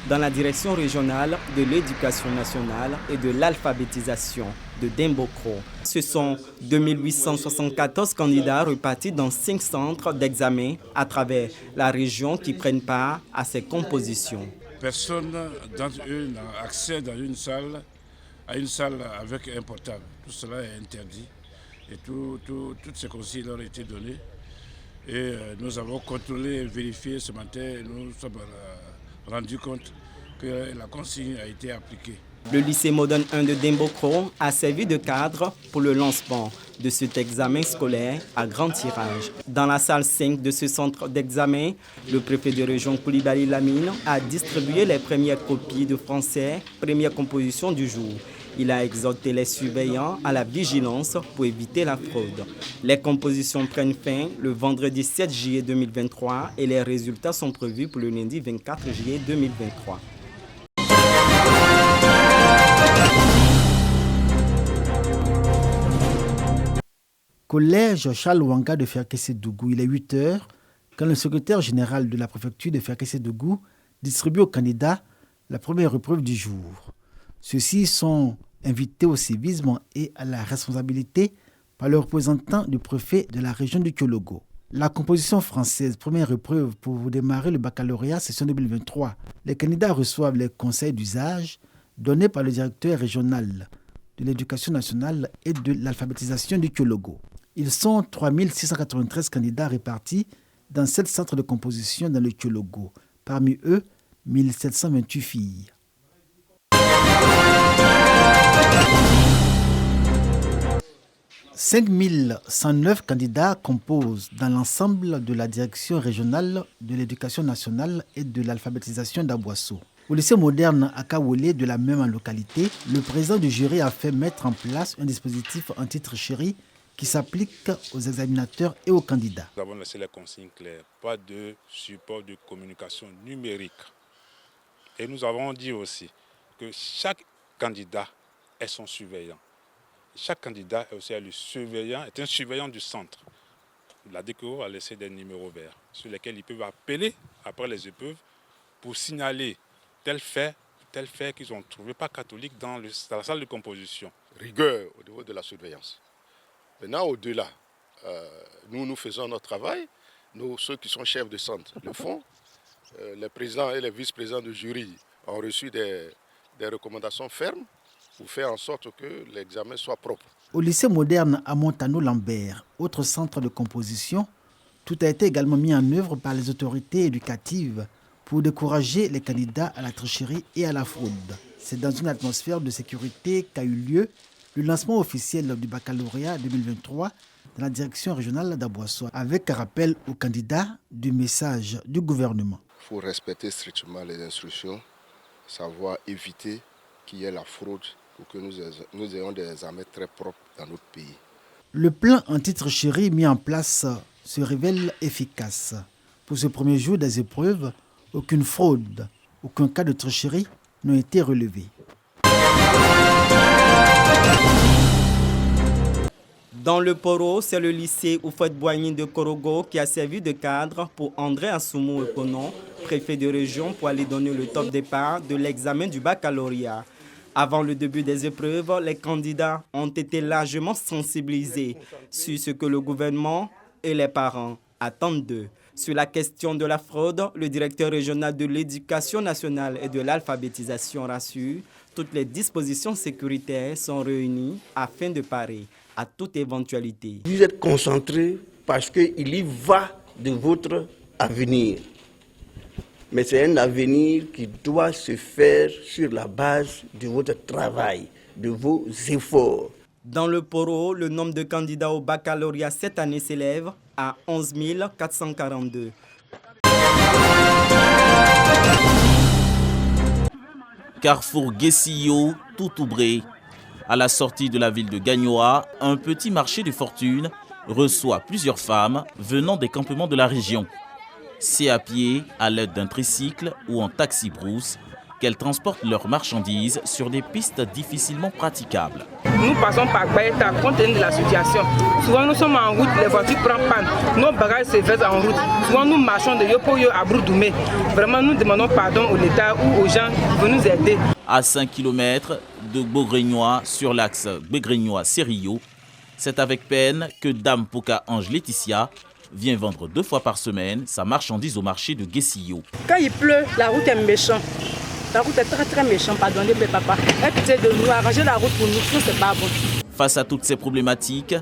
dans la direction régionale de l'éducation nationale et de l'alphabétisation de Dembokro. Ce sont 2874 candidats repartis dans 5 centres d'examen à travers la région qui prennent part à ces compositions. Personne d'entre eux n'a accès à une salle avec un portable. Tout cela est interdit et toutes ces consignes leur ont été données. Et nous avons contrôlé et vérifié ce matin et nous nous sommes rendus compte que la consigne a été appliquée. Le lycée moderne 1 de Dembokro a servi de cadre pour le lancement de cet examen scolaire à grand tirage. Dans la salle 5 de ce centre d'examen, le préfet de région Koulibaly Lamine a distribué les premières copies de français, première composition du jour. Il a exhorté les surveillants à la vigilance pour éviter la fraude. Les compositions prennent fin le vendredi 7 juillet 2023 et les résultats sont prévus pour le lundi 24 juillet 2023. Collège Charles Wanga de Ferkessé-Dougou, il est 8 heures quand le secrétaire général de la préfecture de Ferkessé-Dougou distribue aux candidats la première épreuve du jour. Ceux-ci sont invités au civisme et à la responsabilité par le représentant du préfet de la région du Kyologo. La composition française, première épreuve pour démarrer le baccalauréat session 2023. Les candidats reçoivent les conseils d'usage donnés par le directeur régional de l'éducation nationale et de l'alphabétisation du Kyologo. Ils sont 3693 candidats répartis dans 7 centres de composition dans le Kyologo. Parmi eux, 1728 filles. « 5109 candidats composent dans l'ensemble de la direction régionale de l'éducation nationale et de l'alphabétisation d'Aboisseau. Au lycée moderne à Kawolé de la même localité, le président du jury a fait mettre en place un dispositif anti-tricherie qui s'applique aux examinateurs et aux candidats. Nous avons laissé les consignes claires, pas de support de communication numérique. Et nous avons dit aussi que chaque candidat est son surveillant. Chaque candidat est aussi est un surveillant du centre. La DECO a laissé des numéros verts sur lesquels ils peuvent appeler après les épreuves pour signaler tel fait qu'ils ont trouvé pas catholique dans la salle de composition. Rigueur au niveau de la surveillance. Maintenant, au-delà, nous faisons notre travail. Nous, ceux qui sont chefs de centre, le font. Les présidents et les vice-présidents du jury ont reçu des recommandations fermes pour faire en sorte que l'examen soit propre. Au lycée moderne à Montano-Lambert, autre centre de composition, tout a été également mis en œuvre par les autorités éducatives pour décourager les candidats à la tricherie et à la fraude. C'est dans une atmosphère de sécurité qu'a eu lieu le lancement officiel du baccalauréat 2023 dans la direction régionale d'Aboisseau, avec un rappel aux candidats du message du gouvernement. Il faut respecter strictement les instructions, savoir éviter qu'il y ait la fraude pour que nous ayons des examens très propres dans notre pays. Le plan anti-tricherie mis en place se révèle efficace. Pour ce premier jour des épreuves, aucune fraude, aucun cas de tricherie n'ont été relevés. Dans le Poro, c'est le lycée Oufouette-Boigny de Korogo qui a servi de cadre pour André Assoumou Ekonon, préfet de région, pour aller donner le top départ de l'examen du baccalauréat. Avant le début des épreuves, les candidats ont été largement sensibilisés sur ce que le gouvernement et les parents attendent d'eux. Sur la question de la fraude, le directeur régional de l'éducation nationale et de l'alphabétisation rassure, toutes les dispositions sécuritaires sont réunies afin de parer à toute éventualité. Vous êtes concentrés parce qu'il y va de votre avenir. Mais c'est un avenir qui doit se faire sur la base de votre travail, de vos efforts. Dans le Poro, le nombre de candidats au baccalauréat cette année s'élève à 11 442. Carrefour Guessillo, Toutoubré. À la sortie de la ville de Gagnoa, un petit marché de fortune reçoit plusieurs femmes venant des campements de la région. C'est à pied, à l'aide d'un tricycle ou en taxi-brousse qu'elles transportent leurs marchandises sur des pistes difficilement praticables. Nous passons par Bayeta, compte tenu de la situation. Souvent nous sommes en route, les voitures prennent panne, nos bagages se versent en route. Souvent nous marchons de Yopoyo à Broudoumé. Vraiment nous demandons pardon au l'État ou aux gens de nous aider. À 5 km de Gbogrignois sur l'axe Gbogrignois-Serio, c'est avec peine que Dame Poka Ange Laetitia vient vendre 2 fois par semaine sa marchandise au marché de Guessillo. Quand il pleut, la route est méchante. La route est très méchante, pardonnez mes papas. Essayez de nous arranger la route pour nous, sinon c'est pas bon. Face à toutes ces problématiques,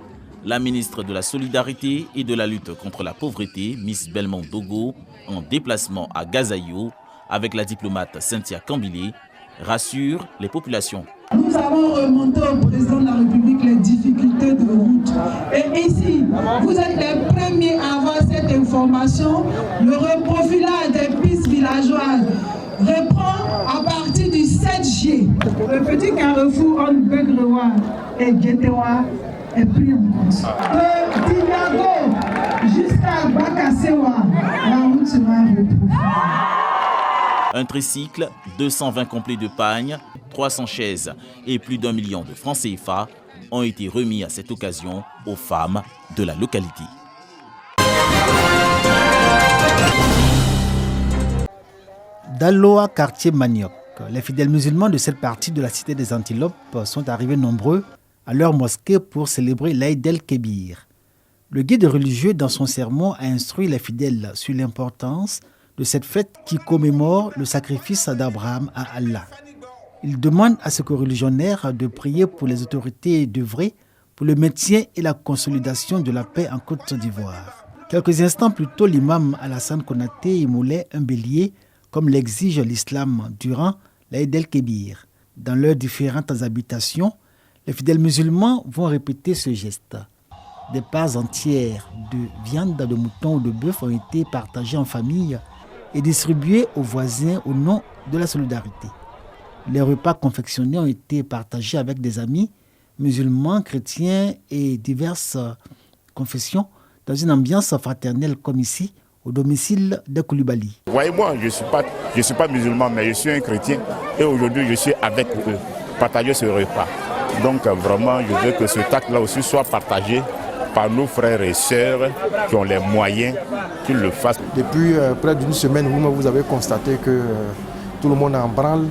la ministre de la Solidarité et de la lutte contre la pauvreté, Miss Belmont Dogo, en déplacement à Gazaïo, avec la diplomate Cynthia Kambile, rassure les populations. Nous avons remonté au président de la République les difficultés de route. Et ici, vous êtes les premiers à avoir cette information. Le reprofilage des pistes villageoises reprend à partir du 7 juillet. Le petit carrefour entre Begrewa et Djetewa est pris en compte. De Tinago jusqu'à Bakasewa, la route sera reprofilée. Un tricycle, 220 complets de pagnes, 300 chaises et plus d'1 million de francs CFA ont été remis à cette occasion aux femmes de la localité. Daloa, quartier Manioc, les fidèles musulmans de cette partie de la cité des Antilopes sont arrivés nombreux à leur mosquée pour célébrer l'Aïd el-Kébir. Le guide religieux, dans son sermon, a instruit les fidèles sur l'importance de cette fête qui commémore le sacrifice d'Abraham à Allah. Il demande à ses coreligionnaires de prier pour les autorités et d'œuvrer pour le maintien et la consolidation de la paix en Côte d'Ivoire. Quelques instants plus tôt, l'imam Alassane Konaté immolait un bélier comme l'exige l'islam durant l'Aïd el-Kébir. Dans leurs différentes habitations, les fidèles musulmans vont répéter ce geste. Des parts entières de viande de mouton ou de bœuf ont été partagées en famille et distribués aux voisins au nom de la solidarité. Les repas confectionnés ont été partagés avec des amis musulmans, chrétiens et diverses confessions dans une ambiance fraternelle comme ici, au domicile de Koulibaly. Voyez-moi, je ne suis pas musulman, mais je suis un chrétien et aujourd'hui je suis avec eux, partager ce repas. Donc vraiment, je veux que ce acte-là aussi soit partagé par nos frères et sœurs qui ont les moyens qu'ils le fassent. Depuis près d'une semaine, vous avez constaté que tout le monde est en branle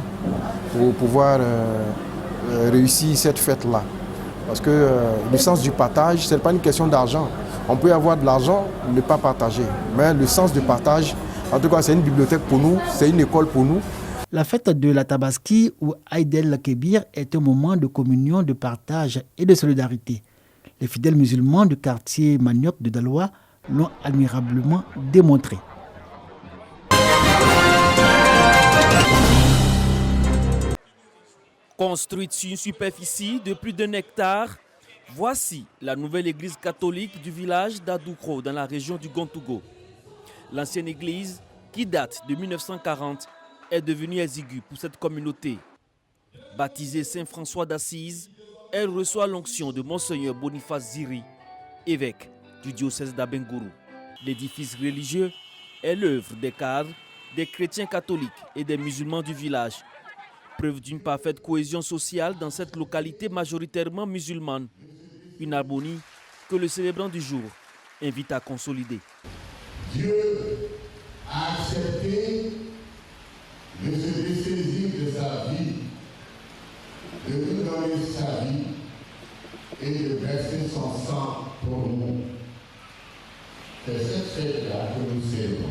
pour pouvoir réussir cette fête-là. Parce que le sens du partage, ce n'est pas une question d'argent. On peut avoir de l'argent, ne pas partager. Mais le sens du partage, en tout cas, c'est une bibliothèque pour nous, c'est une école pour nous. La fête de la Tabaski ou Aïd el-Kébir est un moment de communion, de partage et de solidarité. Les fidèles musulmans du quartier Manioc de Daloa l'ont admirablement démontré. Construite sur une superficie de plus d'1 hectare, voici la nouvelle église catholique du village d'Adoukro dans la région du Gontougo. L'ancienne église, qui date de 1940, est devenue exiguë pour cette communauté. Baptisée Saint-François d'Assise, elle reçoit l'onction de Monseigneur Boniface Ziri, évêque du diocèse d'Abengourou. L'édifice religieux est l'œuvre des cadres, des chrétiens catholiques et des musulmans du village. Preuve d'une parfaite cohésion sociale dans cette localité majoritairement musulmane. Une harmonie que le célébrant du jour invite à consolider. Dieu a accepté de se dessaisir de sa vie, de nous donner sa vie et de verser son sang pour nous. C'est cette fête-là que nous célébrons.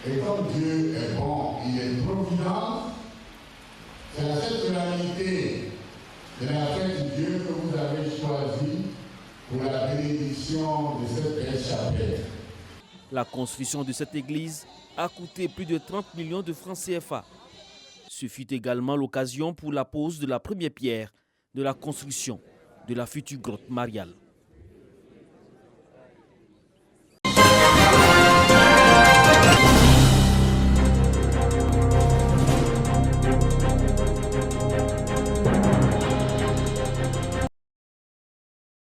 Et comme Dieu est bon, il est provident, c'est à cette solennité de la fête de Dieu que vous avez choisi pour la bénédiction de cette belle chapelle. La construction de cette église a coûté plus de 30 millions de francs CFA. Ce fut également l'occasion pour la pose de la première pierre de la construction de la future grotte mariale.